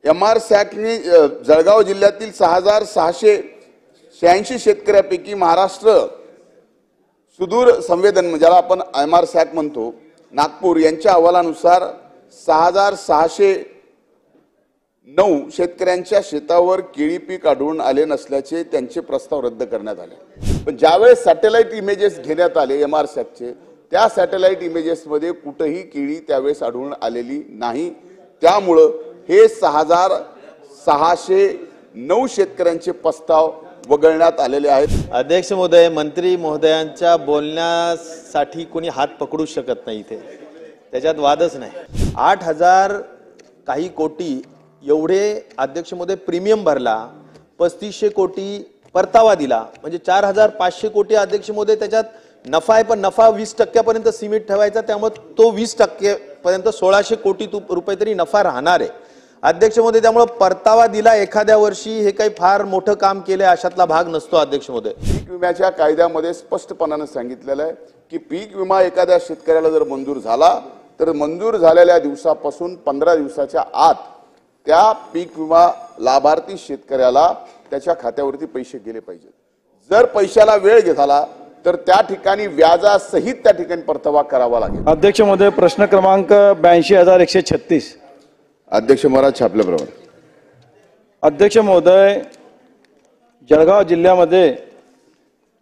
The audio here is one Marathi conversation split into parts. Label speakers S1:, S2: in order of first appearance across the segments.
S1: MR सॅकने जळगाव जिल्ह्यातील 6686 शेतकऱ्यांपैकी महाराष्ट्र सुदूर संवेदन ज्याला आपण MR सॅक म्हणतो नागपूर यांच्या अहवालानुसार 6609 शेतकऱ्यांच्या शेतावर केळी पीक आढळून आले नसल्याचे त्यांचे प्रस्ताव रद्द करण्यात आले। पण ज्यावेळेस सॅटेलाइट इमेजेस घेण्यात आले MR सॅकचे त्या सॅटेलाइट इमेजेसमध्ये कुठेही केळी त्यावेळेस आढळून आलेली नाही। त्यामुळे हे 6609 शेतकऱ्यांचे प्रस्ताव वगळण्यात आलेले आहेत।
S2: अध्यक्ष महोदय, मंत्री महोदयांच्या बोलण्यासाठी कोणी हात पकडू शकत नाही, इथे त्याच्यात वादच नाही। 8000 काही कोटी एवढे अध्यक्ष महोदय प्रीमियम भरला, 3500 कोटी परतावा दिला, म्हणजे 4500 कोटी अध्यक्ष महोदय त्याच्यात नफा आहे। पण नफा 20% पर्यंत सीमित ठेवायचा, त्यामुळे तो 20% पर्यंत 1600 कोटी रुपये तरी नफा राहणार आहे अध्यक्ष महोदय। त्यामुळे परतावा दिला एखाद्या वर्षी हे काही फार मोठं काम केले अशातला भाग नसतो अध्यक्ष महोदय।
S1: पीक विम्याच्या कायद्यामध्ये स्पष्टपणाने सांगितलेलं आहे की पीक विमा एखाद्या शेतकऱ्याला जर मंजूर झाला तर मंजूर झालेल्या दिवसापासून 15 दिवसाच्या आत त्या पीक विमा लाभार्थी शेतकऱ्याला त्याच्या खात्यावरती पैसे गेले पाहिजेत। जर पैशाला वेळ झाला तर त्या ठिकाणी व्याजासहित त्या ठिकाणी परतावा करावा लागेल।
S3: अध्यक्ष महोदय, प्रश्न क्रमांक 82,136।
S1: अध्यक्ष महाराज छापल्याप्रमाणे।
S3: अध्यक्ष महोदय, जळगाव जिल्ह्यामध्ये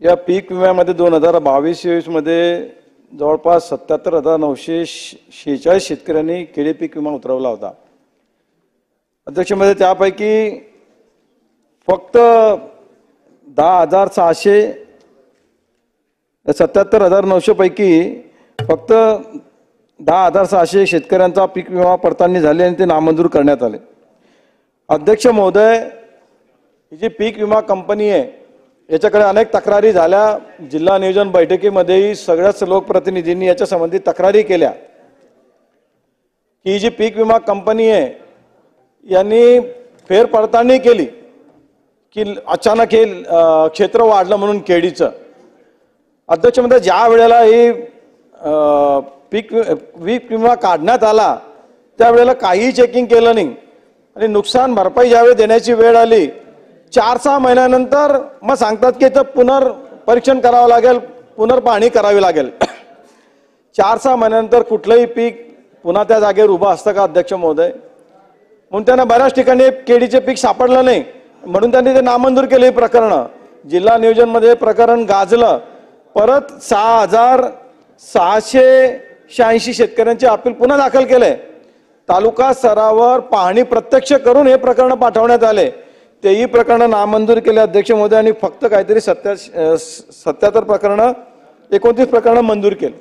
S3: या पीक विम्यामध्ये 2022-23 मध्ये जवळपास 77,946 शेतकऱ्यांनी केळी पीक विमा उतरवला होता। अध्यक्ष महोदय, त्यापैकी फक्त 77,900 पैकी फक्त 10,600 शेतकऱ्यांचा पीक विमा पडताळणी झाली आणि ते नामंजूर करण्यात आले। अध्यक्ष महोदय, ही जी पीक विमा कंपनी आहे याच्याकडे अनेक तक्रारी झाल्या। जिल्हा नियोजन बैठकीमध्येही सगळ्याच लोकप्रतिनिधींनी याच्या संबंधी तक्रारी केल्या की ही जी पीक विमा कंपनी आहे यांनी फेरपडताळणी केली की अचानक हे क्षेत्र वाढलं म्हणून केळीचं। अध्यक्ष महोदय, ज्या वेळेला ही पीक विमा काढण्यात आला त्यावेळेला काही चेकिंग केलं नाही आणि नुकसान भरपाई ज्यावेळी देण्याची वेळ आली 4-6 महिन्यानंतर मग सांगतात की इथं पुनर्परीक्षण करावं लागेल, पुनर्पाहणी करावी लागेल। 4-6 महिन्यानंतर कुठलंही पीक पुन्हा त्या जागेवर उभं असतं का अध्यक्ष महोदय? म्हणून त्यांना बऱ्याच ठिकाणी केळीचे पीक सापडलं नाही म्हणून त्यांनी ते नामंजूर केले। प्रकरण जिल्हा नियोजनमध्ये प्रकरण गाजलं। परत 6686 शेतकऱ्यांचे अपील पुन्हा दाखल केले। तालुका स्तरावर पाहणी प्रत्यक्ष करून हे प्रकरण पाठवण्यात आले, तेही प्रकरण नामंजूर केले अध्यक्ष महोदय। आणि फक्त काहीतरी 77 प्रकरण 29 प्रकरण मंजूर केले।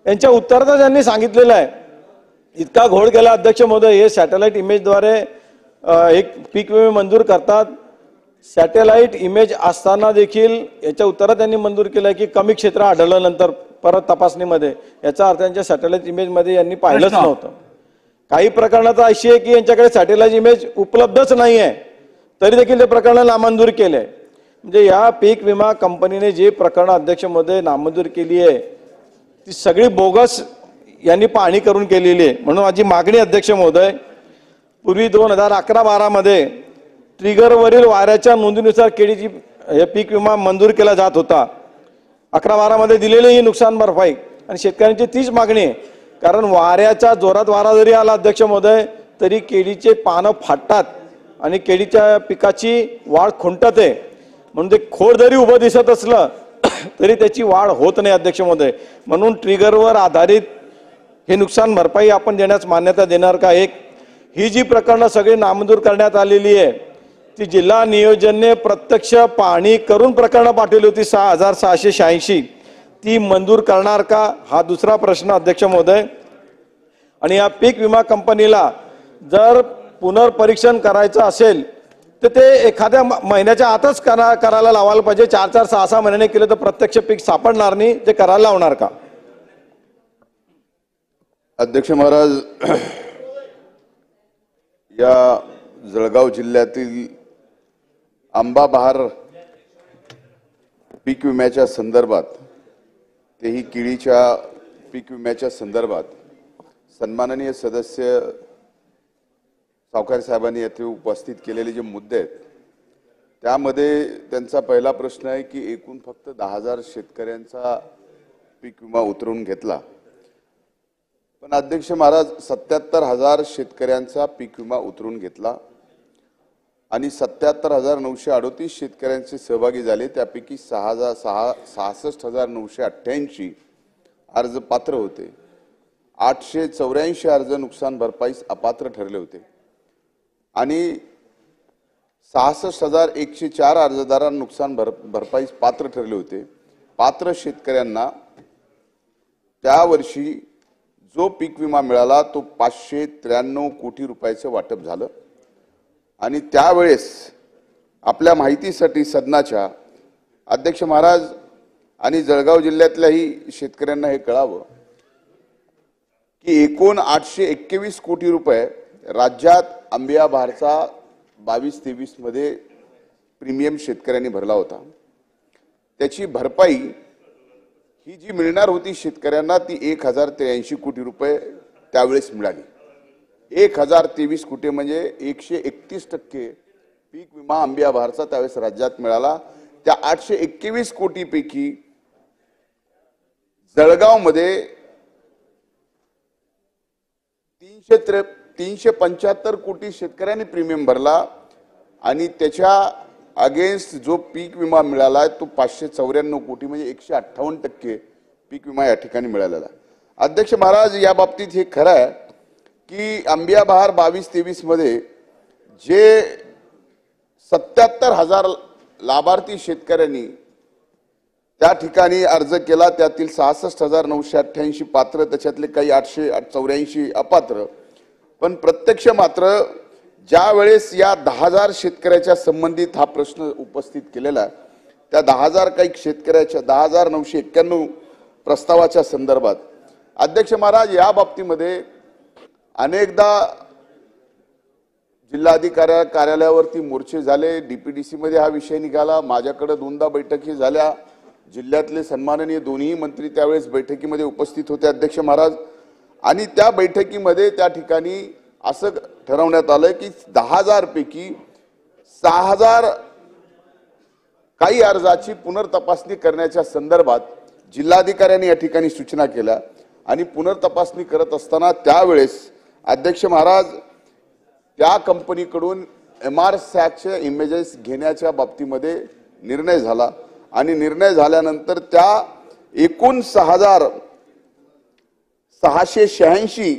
S3: यांच्या उत्तरात त्यांनी सांगितलेलं आहे, इतका घोळ केला अध्यक्ष महोदय, हे सॅटेलाइट इमेजद्वारे एक पीक विमे मंजूर करतात। सॅटेलाइट इमेज असताना देखील याच्या उत्तरात त्यांनी मंजूर केलं की कमी क्षेत्र आढळल्यानंतर परत तपासणीमध्ये, याचा अर्थ त्यांच्या सॅटेलाइट इमेजमध्ये यांनी पाहिलंच नव्हतं। काही प्रकरणात अशी आहे की यांच्याकडे सॅटेलाइट इमेज उपलब्धच नाही आहे तरी देखील ते प्रकरण नामंजूर केले। म्हणजे या पीक विमा कंपनीने जे प्रकरण अध्यक्ष महोदय नामंजूर केली आहे ती सगळी बोगस यांनी पाहणी करून केलेली आहे। म्हणून माझी मागणी अध्यक्ष महोदय, पूर्वी 2011-12 मध्ये ट्रिगरवरील वाऱ्याच्या नोंदीनुसार केळीची पीक विमा मंजूर केला जात होता। 11-12 मध्ये दिलेली ही नुकसान भरपाई आणि शेतकऱ्यांची तीच मागणी आहे। कारण वाऱ्याच्या जोरात वारा जरी आला अध्यक्ष महोदय तरी केळीचे पानं फाटतात आणि केळीच्या पिकाची वाढ खुंटते, म्हणून ते खोड जरी उभं दिसत असलं तरी त्याची वाढ होत नाही अध्यक्ष महोदय। म्हणून ट्रिगरवर आधारित हे नुकसान भरपाई आपण देण्यास मान्यता देणार का? एक ही जी प्रकरणं सगळी नामंजूर करण्यात आलेली आहे ती जिल्हा नियोजनने प्रत्यक्ष पाहणी करून प्रकरणं पाठवली होती 6686, ती मंजूर करणार का हा दुसरा प्रश्न अध्यक्ष महोदय। आणि या पीक विमा कंपनीला जर पुनर्परीक्षण करायचं असेल तर ते एखाद्या महिन्याच्या आतच करायला लावायला पाहिजे। 4-4, 6-6 महिन्याने केलं तर प्रत्यक्ष पीक सापडणार नाही, ते करायला लावणार का?
S1: अध्यक्ष महाराज, या जळगाव जिल्ह्यातील आंबा बहार पीक विम्याच्या संदर्भात, तेही केळीच्या पीक विम्याच्या संदर्भात सन्माननीय सदस्य सावकार साहेबांनी येथे उपस्थित केलेले जे मुद्दे आहेत त्यामध्ये त्यांचा पहिला प्रश्न आहे की एकूण फक्त 10,000 शेतकऱ्यांचा पीक विमा उतरवून घेतला, पण अध्यक्ष महाराज 77,000 शेतकऱ्यांचा पीक विमा उतरवून घेतला आणि 77,938 शेतकऱ्यांचे सहभागी झाले. त्यापैकी 66,988 अर्ज पात्र होते. 884 अर्ज नुकसान भरपाईस अपात्र ठरले होते आणि 66,104 अर्जदारांना नुकसान भरपाईस पात्र ठरले होते. पात्र शेतकऱ्यांना त्या वर्षी जो पीक विमा मिळाला तो 593 कोटी रुपयाचं वाटप झालं आणि त्यावेळेस आपल्या माहितीसाठी सदनाच्या अध्यक्ष महाराज आणि जळगाव जिल्ह्यातल्याही शेतकऱ्यांना हे कळावं की एकूण 821 कोटी रुपये राज्यात आंबिया बहारचा 22-23 मध्ये प्रीमियम शेतकऱ्यांनी भरला होता. त्याची भरपाई ही जी मिळणार होती शेतकऱ्यांना ती 1,083 कोटी रुपये त्यावेळेस मिळाली. 1,023 कोटी म्हणजे 131% पीक विमा आंबिया बहारचा त्यावेळेस राज्यात मिळाला. त्या 821 कोटी पैकी जळगावमध्ये 375 कोटी शेतकऱ्यांनी प्रीमियम भरला आणि त्याच्या अगेन्स्ट जो पीक विमा मिळाला तो 594 कोटी म्हणजे 158% पीक विमा या ठिकाणी मिळालेला. अध्यक्ष महाराज या बाबतीत हे खरं आहे की आंबिया बहार 22-23 मध्ये जे 77,000 लाभार्थी शेतकऱ्यांनी त्या ठिकाणी अर्ज केला त्यातील 66,988 पात्र, त्याच्यातले काही 884 अपात्र. पण प्रत्यक्ष मात्र ज्या वेळेस या 10,000 शेतकऱ्याच्या संबंधित हा प्रश्न उपस्थित केलेला त्या 10,000 काही शेतकऱ्याच्या 10,991 प्रस्तावाच्या संदर्भात अध्यक्ष महाराज या बाबतीमध्ये अनेकदा जिल्हाधिकारी कार्यालयावरती मोर्चे झाले, डीपीडीसी मध्ये हा विषय निघाला, माझ्याकडे 2दा बैठकी झाल्या, जिल्ह्यातले सन्माननीय दोन्ही मंत्री त्यावेळेस बैठकीमध्ये उपस्थित होते अध्यक्ष महाराज. आणि त्या बैठकीमध्ये त्या ठिकाणी असं ठरवण्यात आलं की 10,000 पैकी 6,000 काही अर्जाची पुनर्तपासणी करण्याच्या संदर्भात जिल्हाधिकाऱ्यांनी या ठिकाणी सूचना केल्या आणि पुनर्तपासणी करत असताना त्यावेळेस अध्यक्ष महाराज त्या कंपनीकडून MR-SAC इमेजेस घेण्याच्या बाबतीमध्ये निर्णय झाला आणि निर्णय झाल्यानंतर त्या एकूण 6,686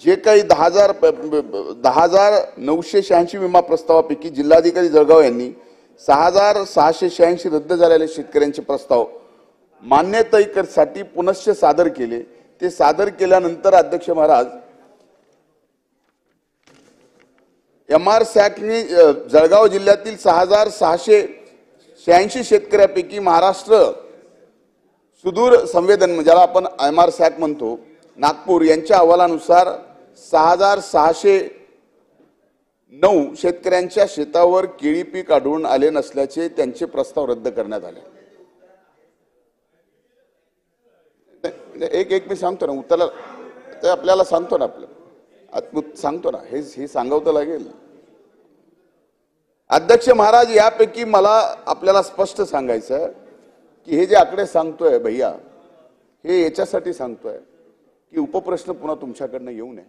S1: जे काही 10,986 विमा प्रस्तावापैकी जिल्हाधिकारी जळगाव यांनी 6,686 रद्द झालेले शेतकऱ्यांचे प्रस्ताव मान्यतेसाठी पुनश्च सादर केले. ते सादर केल्यानंतर अध्यक्ष महाराज MR-SACने जळगाव जिल्ह्यातील 6,686 शेतकऱ्यापैकी महाराष्ट्र सुदूर संवेदन ज्याला आपण MR-SAC म्हणतो नागपूर यांच्या अहवालानुसार 6,609 शेतकऱ्यांच्या शेतावर केळी पीक आढळून आले नसल्याचे त्यांचे प्रस्ताव रद्द करण्यात आले. एक मी सांगतो ना उत्तराला ते आपल्याला सांगतो ना सांगतो ना हे सांगावं तर लागेल. अध्यक्ष महाराज यापैकी मला आपल्याला स्पष्ट सांगायचं की हे जे आकडे सांगतोय भैया हे याच्यासाठी सांगतोय की उपप्रश्न पुन्हा तुमच्याकडनं येऊ नये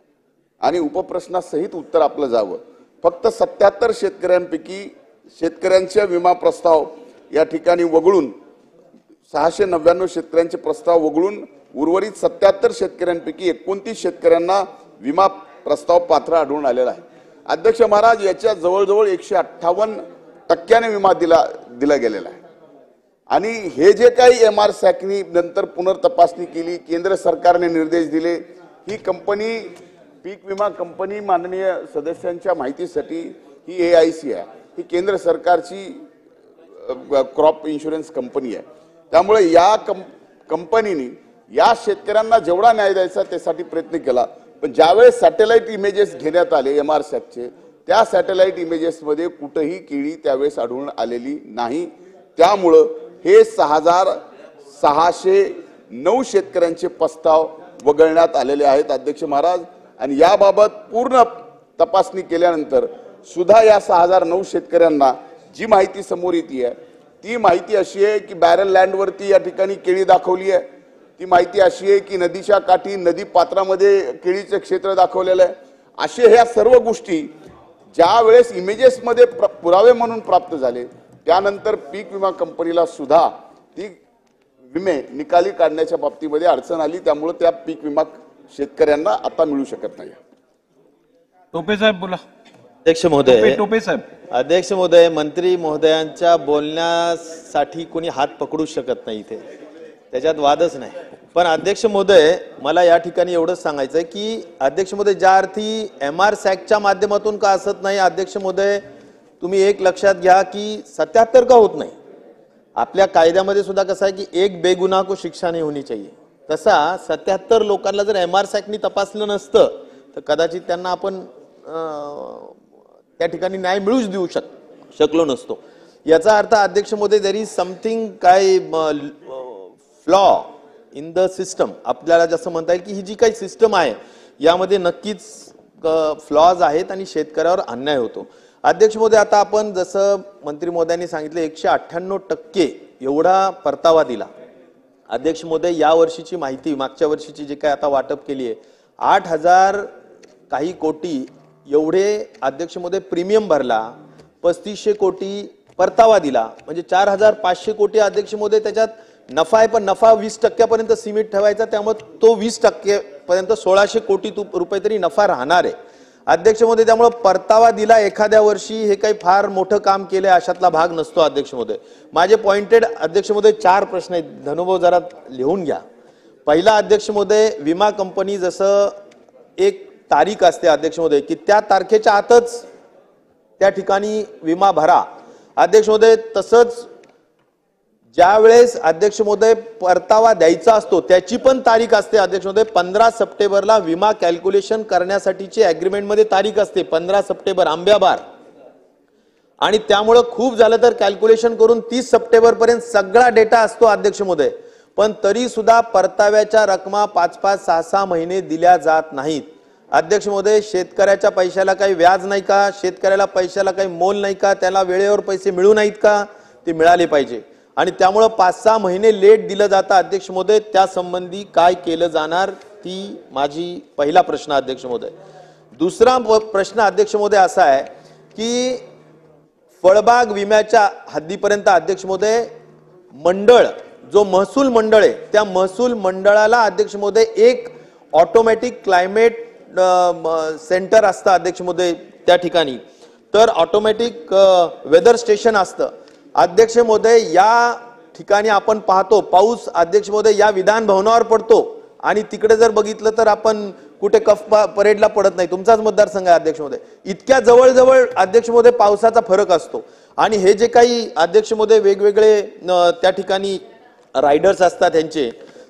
S1: आणि उपप्रश्नासहित उत्तर आपलं जावं. फक्त 77 शेतकऱ्यांपैकी शेतकऱ्यांचे विमा प्रस्ताव या ठिकाणी वगळून 699 शेतकऱ्यांचे प्रस्ताव वगळून उर्वरित 77 शेतकऱ्यांपैकी 29 शेतकऱ्यांना विमा प्रस्ताव पात्र आढळून आलेला आहे. अध्यक्ष महाराज याच्या जवळजवळ 158% विमा दिला गेलेला आहे. आणि हे जे काही MR-SACनी नंतर पुनर्तपासणी केली, केंद्र सरकारने निर्देश दिले, ही कंपनी पीक विमा कंपनी माननीय सदस्यांच्या माहितीसाठी ही AIC आहे, ही केंद्र सरकारची क्रॉप इन्शुरन्स कंपनी आहे. त्यामुळे या कंपनीने या शेतकऱ्यांना जेवढा न्याय द्यायचा त्यासाठी प्रयत्न केला. पण ज्यावेळेस सॅटेलाइट इमेजेस घेण्यात आले MR-SACचे त्या सॅटेलाइट इमेजेसमध्ये कुठेही केळी त्यावेळेस आढळून आलेली नाही. त्यामुळं हे 6,609 शेतकऱ्यांचे प्रस्ताव वगळण्यात आलेले आहेत अध्यक्ष महाराज. आणि याबाबत पूर्ण तपासणी केल्यानंतर सुद्धा या 6009 शेतकऱ्यांना जी माहिती समोर येते ती माहिती अशी आहे की बॅरल लँडवरती या ठिकाणी केळी दाखवली आहे, ती माहिती अशी आहे की नदीच्या काठी नदी पात्रामध्ये केळीचं क्षेत्र दाखवलेलं आहे. असे ह्या सर्व गोष्टी ज्या वेळेस इमेजेसमध्ये पुरावे म्हणून प्राप्त झाले त्यानंतर पीक विमा कंपनीला सुद्धा ती विमे निकाली काढण्याच्या बाबतीमध्ये अडचण आली. त्यामुळे त्या पीक विमा शेतकऱ्यांना आता मिळू शकत नाही.
S4: टोपे साहेब बोला.
S2: अध्यक्ष महोदय,
S4: टोपे साहेब.
S2: अध्यक्ष महोदय, मंत्री महोदयांच्या बोलण्यासाठी कोणी हात पकडू शकत नाही इथे, त्याच्यात वादच नाही. पण अध्यक्ष महोदय, मला या ठिकाणी एवढंच सांगायचं आहे की अध्यक्ष महोदय, ज्या अर्थी MR सॅकच्या माध्यमातून का असत नाही, अध्यक्ष महोदय तुम्ही एक लक्षात घ्या की 77 का होत नाही. आपल्या कायद्यामध्ये सुद्धा कसं आहे की एक बेगुनाह को शिक्षा नहीं होनी चाहिए, तसा 77 लोकांना जर MR सॅकनी तपासलं नसतं तर कदाचित त्यांना आपण त्या ठिकाणी न्याय मिळूच देऊ शकलो नसतो. याचा अर्थ अध्यक्ष महोदय, देयर इज समथिंग काय फ्लॉ इन द सिस्टम. आपल्याला जसं म्हणता येईल की ही जी काही सिस्टम आहे यामध्ये नक्कीच फ्लॉज आहेत आणि शेतकऱ्यावर अन्याय होतो. अध्यक्ष महोदय, आता आपण जसं मंत्री महोदयांनी सांगितलं 198% एवढा परतावा दिला. अध्यक्ष महोदय, या वर्षीची माहिती, मागच्या वर्षीची जी काय आता वाटप केली आहे 8000 काही कोटी एवढे अध्यक्ष महोदय प्रीमियम भरला, 3500 कोटी परतावा दिला, म्हणजे 4500 कोटी अध्यक्ष महोदय त्याच्यात नफा आहे. पण नफा 20% पर्यंत सीमित ठेवायचा, त्यामुळे तो 20% पर्यंत 1600 कोटी रुपये तरी नफा राहणार आहे. अध्यक्ष महोदय, त्यामुळे परतावा दिला एखाद्या वर्षी हे काही फार मोठं काम केलंय अशातला भाग नसतो. अध्यक्ष महोदय, माझे पॉइंटेड अध्यक्ष महोदय 4 प्रश्न आहेत. धनुभाऊ जरा लिहून घ्या. पहिला अध्यक्ष महोदय, विमा कंपनी जसं एक तारीख असते अध्यक्ष महोदय की त्या तारखेच्या आतच त्या ठिकाणी विमा भरा. अध्यक्ष महोदय, तसंच ज्या वेळेस अध्यक्ष महोदय परतावा द्यायचा असतो त्याची पण तारीख असते. अध्यक्ष महोदय, 15 सप्टेंबरला विमा कॅल्क्युलेशन करण्यासाठीची अग्रीमेंटमध्ये तारीख असते 15 सप्टेंबर आंब्याबार, आणि त्यामुळे खूप झालं तर कॅल्क्युलेशन करून 30 सप्टेंबर पर्यंत सगळा डेटा असतो अध्यक्ष महोदय. पण तरी सुद्धा परताव्याच्या रकमा 5-5, 6-6 महिने दिल्या जात नाहीत. अध्यक्ष महोदय, शेतकऱ्याच्या पैशाला काही व्याज नाही का? शेतकऱ्याला पैशाला काही मोल नाही का? त्याला वेळेवर पैसे मिळू नाहीत का? ते मिळाले पाहिजे. आणि त्यामुळे 5-6 महिने लेट दिलं जातं. अध्यक्ष महोदय, त्या संबंधी काय केलं जाणार, ती माझी पहिला प्रश्न अध्यक्ष महोदय. दुसरा प्रश्न अध्यक्ष महोदय असा आहे की फळबाग विम्याच्या हद्दीपर्यंत अध्यक्ष महोदय मंडळ, जो महसूल मंडळ आहे त्या महसूल मंडळाला अध्यक्ष महोदय एक ऑटोमॅटिक क्लायमेट सेंटर असतं अध्यक्ष महोदय त्या ठिकाणी, तर ऑटोमॅटिक वेदर स्टेशन असतं. अध्यक्ष महोदय, या ठिकाणी आपण पाहतो पाऊस अध्यक्ष महोदय या विधान भवनावर पडतो आणि तिकडे जर बघितलं तर आपण कुठे कफ परेडला पडत नाही. तुमचाच मतदारसंघ आहे अध्यक्ष महोदय. इतक्या जवळ अध्यक्ष महोदय पावसाचा फरक असतो. आणि हे जे काही अध्यक्ष महोदय वेगवेगळे त्या ठिकाणी रायडर्स असतात त्यांचे,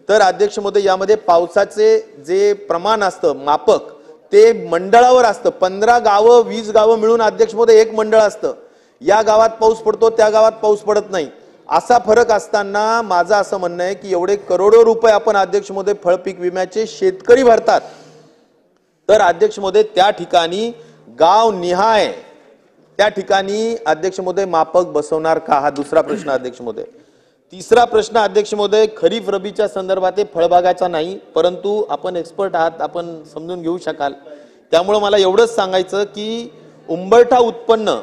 S2: तर अध्यक्ष महोदय यामध्ये पावसाचे जे प्रमाण असतं मापक ते मंडळावर असतं. 15 गावं 20 गावं मिळून अध्यक्ष महोदय एक मंडळ असतं. या गावात पाऊस पडतो त्या गावात पाऊस पडत नाही, असा फरक असताना माझं असं म्हणणं आहे की एवढे करोडो रुपये आपण अध्यक्ष महोदय फळपीक विम्याचे शेतकरी भरतात, तर अध्यक्ष महोदय त्या ठिकाणी गाव निहाय त्या ठिकाणी अध्यक्ष महोदय मापक बसवणार का? हा दुसरा प्रश्न अध्यक्ष महोदय. तिसरा प्रश्न अध्यक्ष महोदय, खरीप रबीच्या संदर्भात फळबागाचा नाही, परंतु आपण एक्सपर्ट आहात, आपण समजून घेऊ शकाल. त्यामुळे मला एवढंच सांगायचं की उंबरठा उत्पन्न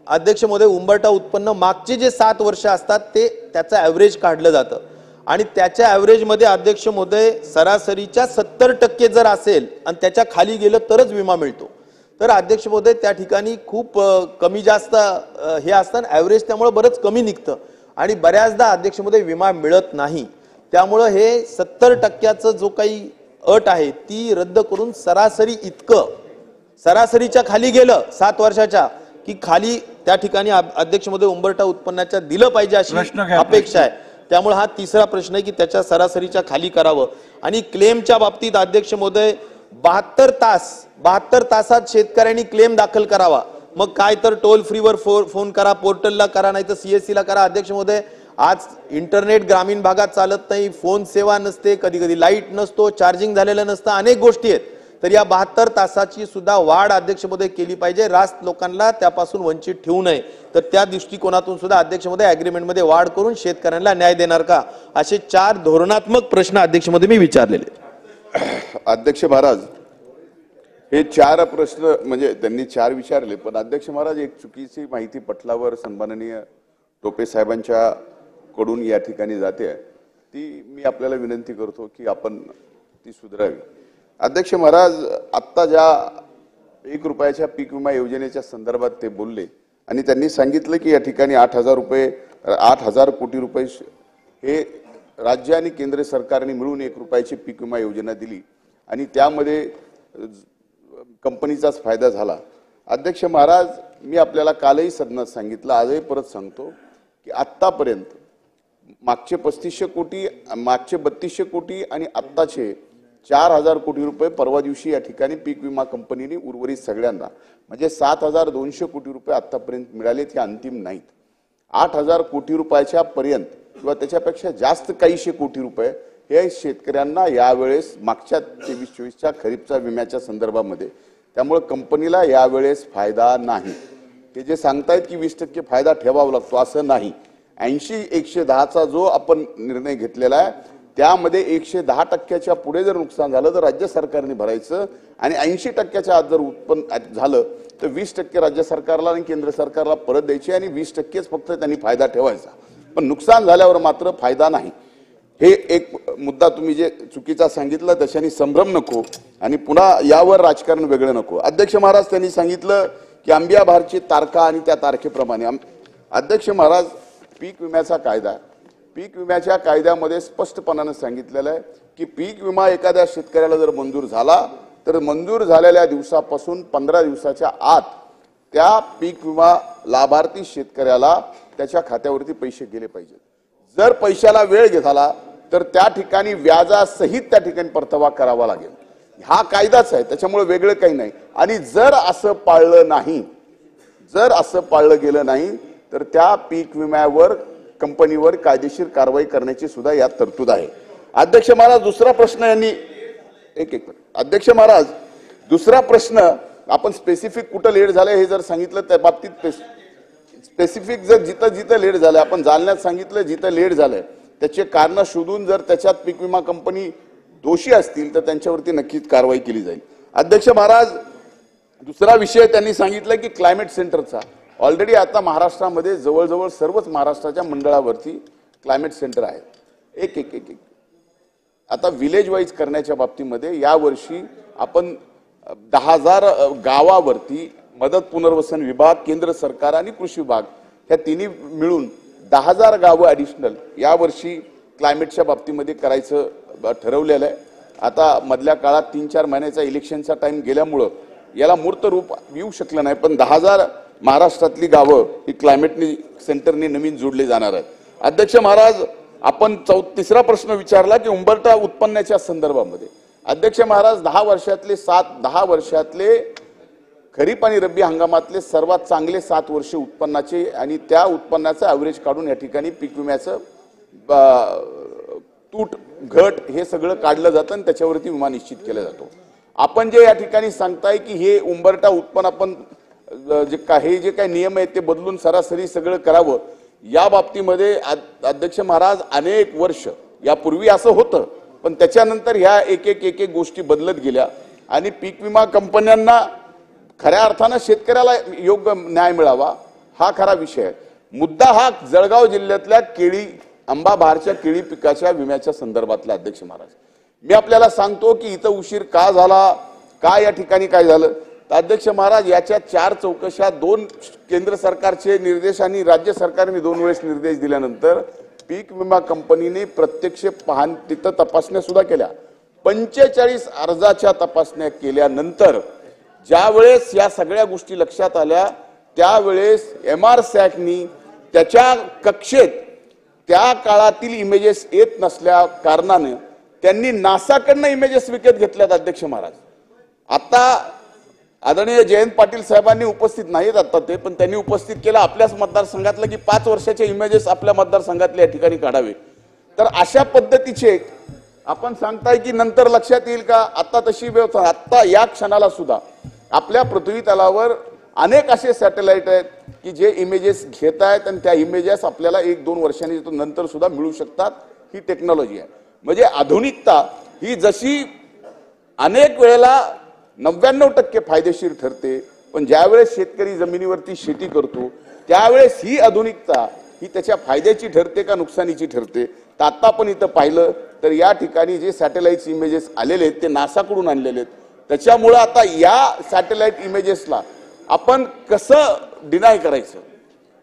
S2: अध्यक्ष महोदय, उंबरठा उत्पन्न मागचे जे 7 वर्ष असतात ते त्याचं ॲव्हरेज काढलं जातं आणि त्याच्या ॲव्हरेजमध्ये अध्यक्ष महोदय सरासरीच्या 70% जर असेल आणि त्याच्या खाली गेलं तरच विमा मिळतो. तर अध्यक्ष महोदय त्या ठिकाणी खूप कमी जास्त हे असतं ॲव्हरेज, त्यामुळे बरंच कमी निघतं आणि बऱ्याचदा अध्यक्ष महोदय विमा मिळत नाही. त्यामुळे हे 70%चं जो काही अट आहे ती रद्द करून सरासरी इतकं, सरासरीच्या खाली गेलं 7 वर्षाच्या की खाली त्या ठिकाणी अध्यक्ष महोदय उंबरठा उत्पन्नाच्या दिलं पाहिजे अशी अपेक्षा आहे. त्यामुळे हा तिसरा प्रश्न आहे की त्याच्या सरासरीच्या खाली करावं. आणि क्लेमच्या बाबतीत अध्यक्ष महोदय 72 तासात शेतकऱ्यांनी क्लेम दाखल करावा. मग काय तर टोल फ्रीवर फोन करा, पोर्टलला करा, नाही तर CSC ला करा. अध्यक्ष महोदय आज इंटरनेट ग्रामीण भागात चालत नाही, फोन सेवा नसते, कधी कधी लाईट नसतो, चार्जिंग झालेलं नसतं, अनेक गोष्टी आहेत. तर या 72 तासाची सुद्धा वाढ अध्यक्ष महोदय केली पाहिजे, रास्त लोकांना त्यापासून वंचित ठेवू नये. तर त्या दृष्टिकोनातून सुद्धा अध्यक्ष महोदय अग्रीमेंटमध्ये वाढ करून शेतकऱ्यांना न्याय देणार का, असे 4 धोरणात्मक प्रश्न अध्यक्ष महोदय मी विचारलेले.
S1: अध्यक्ष महाराज, हे 4 प्रश्न म्हणजे त्यांनी 4 विचारले, पण अध्यक्ष महाराज एक चुकीची माहिती पटलावर सन्माननीय टोपे साहेबांच्या कडून या ठिकाणी जाते, ती मी आपल्याला विनंती करतो की आपण ती सुधारावी. अध्यक्ष महाराज, आत्ता ज्या 1 रुपयाच्या पीक विमा योजनेच्या संदर्भात ते बोलले आणि त्यांनी सांगितलं की या ठिकाणी 8,000 कोटी रुपये हे राज्य आणि केंद्र सरकारने मिळून 1 रुपयाची पीक विमा योजना दिली आणि त्यामध्ये कंपनीचाच फायदा झाला. अध्यक्ष महाराज, मी आपल्याला कालही सदनात सांगितलं, आजही परत सांगतो की आत्तापर्यंत मागचे 3500 कोटी, मागचे 3200 कोटी आणि आत्ताचे 4,000 कोटी रुपये परवा दिवशी या ठिकाणी पीक विमा कंपनीने उर्वरित सगळ्यांना म्हणजे 7,200 कोटी रुपये आतापर्यंत मिळालेत, हे अंतिम नाहीत. 8,000 कोटी रुपयाच्या पर्यंत किंवा त्याच्यापेक्षा जास्त काहीशे कोटी रुपये हे शेतकऱ्यांना यावेळेस मागच्या 23-24च्या खरीपच्या विम्याच्या संदर्भामध्ये, त्यामुळे कंपनीला यावेळेस फायदा नाही. ते जे सांगतायत की 20% फायदा ठेवावा लागतो, असं नाही. 80-110चा जो आपण निर्णय घेतलेला आहे त्यामध्ये 110% पुढे जर नुकसान झालं तर राज्य सरकारने भरायचं आणि 80% आत जर उत्पन्न झालं तर 20% राज्य सरकारला आणि केंद्र सरकारला परत द्यायचे आणि 20%च फक्त त्यांनी फायदा ठेवायचा, पण नुकसान झाल्यावर मात्र फायदा नाही. हे एक मुद्दा तुम्ही जे चुकीचा सांगितलं त्याच्यानी संभ्रम नको आणि पुन्हा यावर राजकारण वेगळं नको. अध्यक्ष महाराज, त्यांनी सांगितलं की आंबिया भारची तारखा आणि त्या तारखेप्रमाणे. अध्यक्ष महाराज, पीक विम्याचा कायदा, पीक विम्याच्या कायद्यामध्ये स्पष्टपणाने सांगितलेलं आहे की पीक विमा एखाद्या शेतकऱ्याला जर मंजूर झाला तर मंजूर झालेल्या दिवसापासून 15 दिवसाच्या आत त्या पीक विमा लाभार्थी शेतकऱ्याला त्याच्या खात्यावरती पैसे गेले पाहिजेत. जर पैशाला वेळ झाला तर त्या ठिकाणी व्याजासहित त्या ठिकाणी परतावा करावा लागेल. हा कायदाच आहे, त्याच्यामुळे वेगळं काही नाही. आणि जर असं पाळलं नाही, जर असं पाळलं गेलं नाही तर त्या पीक विम्यावर कंपनीवर कायदेशीर कारवाई करण्याची सुद्धा यात तरतूद आहे. अध्यक्ष महाराज, दुसरा प्रश्न यांनी अध्यक्ष महाराज, दुसरा प्रश्न आपण स्पेसिफिक कुठं लेट झालंय हे जर सांगितलं त्या बाबतीत स्पेसिफिक जर जिथं लेट झालंय, आपण जालन्यात सांगितलं जिथं लेट झालंय त्याचे कारण शोधून जर त्याच्यात पीक विमा कंपनी दोषी असतील तर त्यांच्यावरती नक्कीच कारवाई केली जाईल. अध्यक्ष महाराज, दुसरा विषय त्यांनी सांगितलं की क्लायमेट सेंटरचा. ऑलरेडी आता महाराष्ट्रामध्ये जवळजवळ सर्वच महाराष्ट्राच्या मंडळावरती क्लायमेट सेंटर आहेत. एक आता विलेज वाईज करण्याच्या बाबतीमध्ये यावर्षी आपण 10,000 गावावरती मदत पुनर्वसन विभाग, केंद्र सरकार आणि कृषी विभाग ह्या तिन्ही मिळून 10,000 गावं ॲडिशनल यावर्षी क्लायमेटच्या बाबतीमध्ये करायचं ठरवलेलं आहे. आता मधल्या काळात 3-4 महिन्याचा इलेक्शनचा टाइम गेल्यामुळं याला मूर्त रूप येऊ शकलं नाही, पण 10,000 महाराष्ट्रातली गावं ही क्लायमेट सेंटरने नवीन जोडले जाणार आहेत. अध्यक्ष महाराज, आपण तिसरा प्रश्न विचारला की उंबरठा उत्पन्नाच्या संदर्भामध्ये. अध्यक्ष महाराज, 10 वर्षातले खरीप आणि रब्बी हंगामातले सर्वात चांगले 7 वर्ष उत्पन्नाचे आणि त्या उत्पन्नाचं ॲव्हरेज काढून या ठिकाणी पीक विम्याचं तूट घट हे सगळं काढलं जातं आणि त्याच्यावरती विमा निश्चित केला जातो. आपण जे या ठिकाणी सांगताय की हे उंबरठा उत्पन्न आपण जे काही नियम आहेत ते बदलून सरासरी सगळं करावं, या बाबतीमध्ये अध्यक्ष महाराज अनेक वर्ष यापूर्वी असं होतं, पण त्याच्यानंतर ह्या एक गोष्टी बदलत गेल्या आणि पीक विमा कंपन्यांना खऱ्या अर्थानं शेतकऱ्याला योग्य न्याय मिळावा हा खरा विषय आहे. मुद्दा हा जळगाव जिल्ह्यातल्या केळी आंबा बहारच्या केळी पिकाच्या विम्याच्या संदर्भातला. अध्यक्ष महाराज, मी आपल्याला सांगतो की इथं उशीर का झाला, का या ठिकाणी काय झालं. तर अध्यक्ष महाराज, याच्या 4 चौकशा, 2 केंद्र सरकारचे निर्देश आणि राज्य सरकारने 2 वेळेस निर्देश दिल्यानंतर पीक विमा कंपनीने प्रत्यक्ष तिथं तपासण्या सुद्धा केल्या. 45 अर्जाच्या तपासण्या केल्यानंतर ज्या वेळेस या सगळ्या गोष्टी लक्षात आल्या त्यावेळेस MR-SACनी त्याच्या कक्षेत त्या काळातील इमेजेस येत नसल्या कारणाने त्यांनी नासाकडनं इमेजेस विकत घेतल्यात. अध्यक्ष महाराज, आता आदरणीय जयंत पाटील साहेबांनी उपस्थित नाहीत आता ते, पण त्यांनी उपस्थित केलं आपल्याच मतदारसंघातलं की 5 वर्षाचे इमेजेस आपल्या मतदारसंघातल्या या ठिकाणी काढावे. तर अशा पद्धतीचे आपण सांगताय की नंतर लक्षात येईल का? आता तशी व्यवस्था, आता या क्षणाला सुद्धा आपल्या पृथ्वी तलावर अनेक असे सॅटेलाइट आहेत की जे इमेजेस घेत आहेत आणि त्या इमेजेस आपल्याला 1-2 वर्षांनी नंतर सुद्धा मिळू शकतात. ही टेक्नॉलॉजी आहे. म्हणजे आधुनिकता ही जशी अनेक वेळेला 99% फायदेशीर ठरते, पण ज्यावेळेस शेतकरी जमिनीवरती शेती करतो त्यावेळेस ही आधुनिकता ही त्याच्या फायद्याची ठरते का नुकसानीची ठरते? तर आता आपण इथं पाहिलं तर या ठिकाणी जे सॅटेलाइट इमेजेस आलेले आहेत ते नासाकडून आणलेले आहेत. त्याच्यामुळे आता या सॅटेलाइट इमेजेसला आपण कसं डिनाय करायचं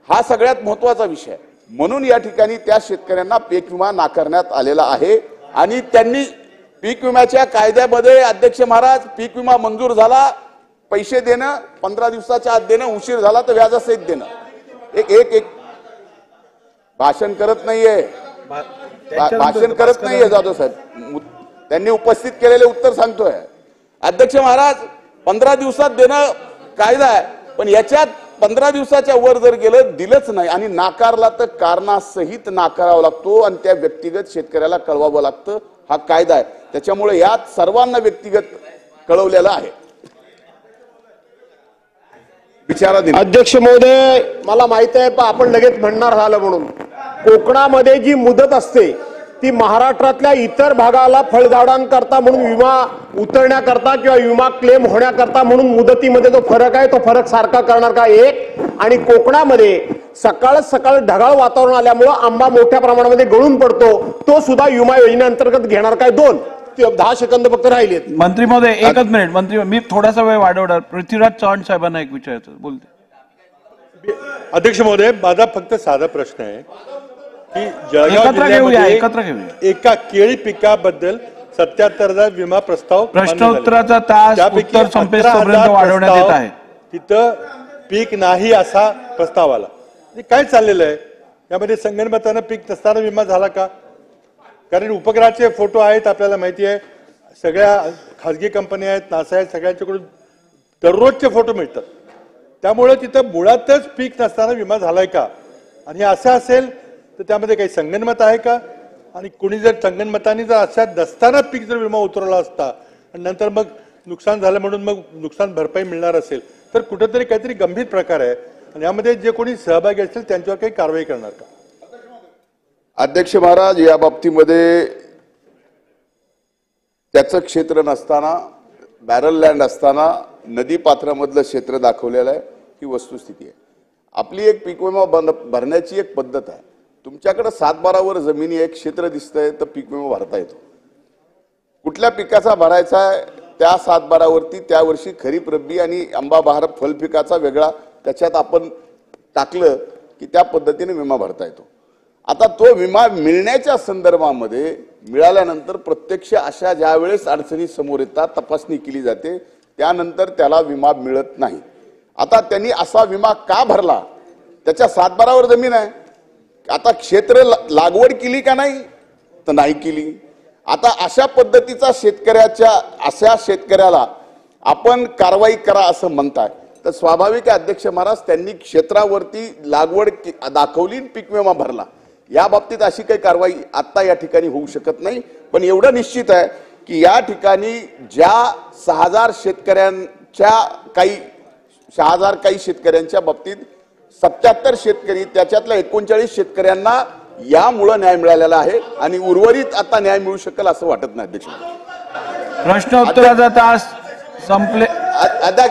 S1: हा सगळ्यात महत्वाचा विषय आहे. म्हणून या ठिकाणी त्या शेतकऱ्यांना पीक विमा नाकारण्यात आलेला आहे. आणि त्यांनी पीक विम्याच्या कायद्यामध्ये अध्यक्ष महाराज पीक विमा मंजूर झाला, पैसे देणं 15 दिवसाच्या आत देणं, उशीर झाला तर व्याजासहित देणं. एक भाषण करत नाहीये, भाषण करत नाहीये जाधव साहेब. त्यांनी उपस्थित केलेले उत्तर सांगतोय. अध्यक्ष महाराज 15 दिवसात देणं कायदा आहे, पण याच्यात 15 दिवसाच्या वर जर गेलं दिलंच नाही आणि नाकारला तर कारणासहित नाकारावा लागतो आणि त्या व्यक्तिगत शेतकऱ्याला कळवावं लागतं. हा कायदा आहे. त्याच्यामुळे यात सर्वांना व्यक्तिगत कळवलेलं आहे.
S5: अध्यक्ष महोदय, मला माहित आहे पण आपण लगेच म्हणणार झालं म्हणून कोकणामध्ये जी मुदत असते ती महाराष्ट्रातल्या इतर भागाला फळझाडांकरता म्हणून विमा उतरण्याकरता किंवा विमा क्लेम होण्याकरता म्हणून मुदतीमध्ये जो फरक आहे तो फरक सारखा करणार का? एक. आणि कोकणामध्ये सकाळ ढगाळ वातावरण आल्यामुळे आंबा मोठ्या प्रमाणामध्ये गळून पडतो, तो सुद्धा विमा योजनेअंतर्गत घेणार काय? 2. 10 सेकंद फक्त राहिलेत.
S4: मंत्री महोदय एकच मिनिट. मंत्री मी थोडासा वेळ वाढवणार. पृथ्वीराज चव्हाण साहेबांना एक विचारायचं बोलते.
S6: अध्यक्ष महोदय, माझा फक्त साधा प्रश्न आहे की जळगाव
S4: एकत्र
S6: जिल्ह्यामध्ये एका केळी पिकाबद्दल 77,000 विमा प्रस्ताव
S4: प्रश्नोत्तराचा तास उत्तर संपेपर्यंत वाढवण्यात येत आहे.
S6: तिथं पीक नाही असा प्रस्ताव आला. काय चाललेलं आहे यामध्ये? संगणमतानं पीक नसताना विमा झाला का? कारण उपग्रहाचे फोटो आहेत, आपल्याला माहिती आहे. सगळ्या खाजगी कंपन्या आहेत, नासा आहेत, सगळ्यांच्याकडून दररोजचे फोटो मिळतात. त्यामुळे तिथं मुळातच पीक नसताना विमा झालाय का? आणि असं असेल तर त्यामध्ये काही संगनमत आहे का? आणि कुणी जर संगनमताने जर अशा नसताना पीक जर विमा उतरवला असता आणि नंतर मग नुकसान झालं म्हणून मग नुकसान भरपाई मिळणार असेल तर कुठेतरी काहीतरी गंभीर प्रकार आहे. आणि यामध्ये जे कोणी सहभागी असतील त्यांच्यावर काही कारवाई करणार का?
S1: अध्यक्ष महाराज, या बाबतीमध्ये त्याचं क्षेत्र नसताना, बॅरल लँड असताना नदी पात्रामधलं क्षेत्र दाखवलेलं आहे. ही वस्तुस्थिती आहे. आपली एक पीक विमा भरण्याची एक पद्धत आहे. तुमच्याकडे 7-12 वर जमिनी एक क्षेत्र दिसतंय तर पीक विमा भरता येतो. कुठल्या पिकाचा भरायचा आहे त्या 7-12 वरती त्या वर्षी खरीप, रब्बी आणि आंबा बहार फल पिकाचा वेगळा त्याच्यात आपण टाकलं की त्या पद्धतीने विमा भरता येतो. आता तो विमा मिळण्याच्या संदर्भामध्ये मिळाल्यानंतर प्रत्यक्ष अशा ज्या वेळेस अडचणी समोर येतात, तपासणी केली जाते, त्यानंतर त्याला विमा मिळत नाही. आता त्यांनी असा विमा का भरला? त्याच्या 7-12 वर जमीन आहे. आता क्षेत्र लागवड केली का नाही? तर नाही केली. आता अशा पद्धतीचा अशा शेतकऱ्याला आपण कारवाई करा असं म्हणताय तर स्वाभाविक आहे अध्यक्ष महाराज, त्यांनी क्षेत्रावरती लागवड दाखवली, पीक विमा भरला. या बाबतीत अशी काही कारवाई आता या ठिकाणी होऊ शकत नाही. पण एवढं निश्चित आहे की या ठिकाणी ज्या 6,000 शेतकऱ्यांच्या काही शेतकऱ्यांच्या बाबतीत 77 शेतकरी, त्याच्यातल्या 39 शेतकऱ्यांना यामुळे न्याय मिळालेला आहे आणि उर्वरित आता न्याय मिळू शकेल असं वाटत नाही. अध्यक्ष
S4: प्रश्नोत्तराचा तास संपले.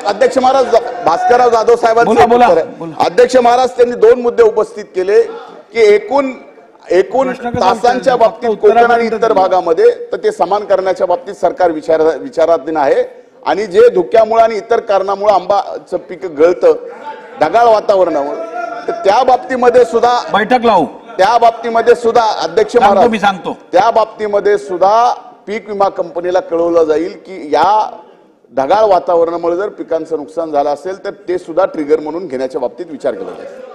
S1: अध्यक्ष महाराज, भास्करराव जाधव साहेबांचे अध्यक्ष महाराज, त्यांनी 2 मुद्दे उपस्थित केले की एकूण तासांच्या बाबतीत कोकण आणि इतर भागामध्ये तर ते समान करण्याच्या बाबतीत सरकार विचाराधीन आहे. आणि जे धुक्यामुळे आणि इतर कारणामुळे आंबाचं पीक गळतं ढगाळ वातावरणामुळे, तर त्या बाबतीमध्ये सुद्धा
S4: बैठक लावू.
S1: त्या बाबतीमध्ये सुद्धा अध्यक्ष महाराज,
S4: मी सांगतो
S1: त्या बाबतीमध्ये सुद्धा पीक विमा कंपनीला कळवलं जाईल की या ढगाळ वातावरणामुळे जर पिकांचं नुकसान झालं असेल तर ते सुद्धा ट्रिगर म्हणून घेण्याच्या बाबतीत विचार केला जाईल.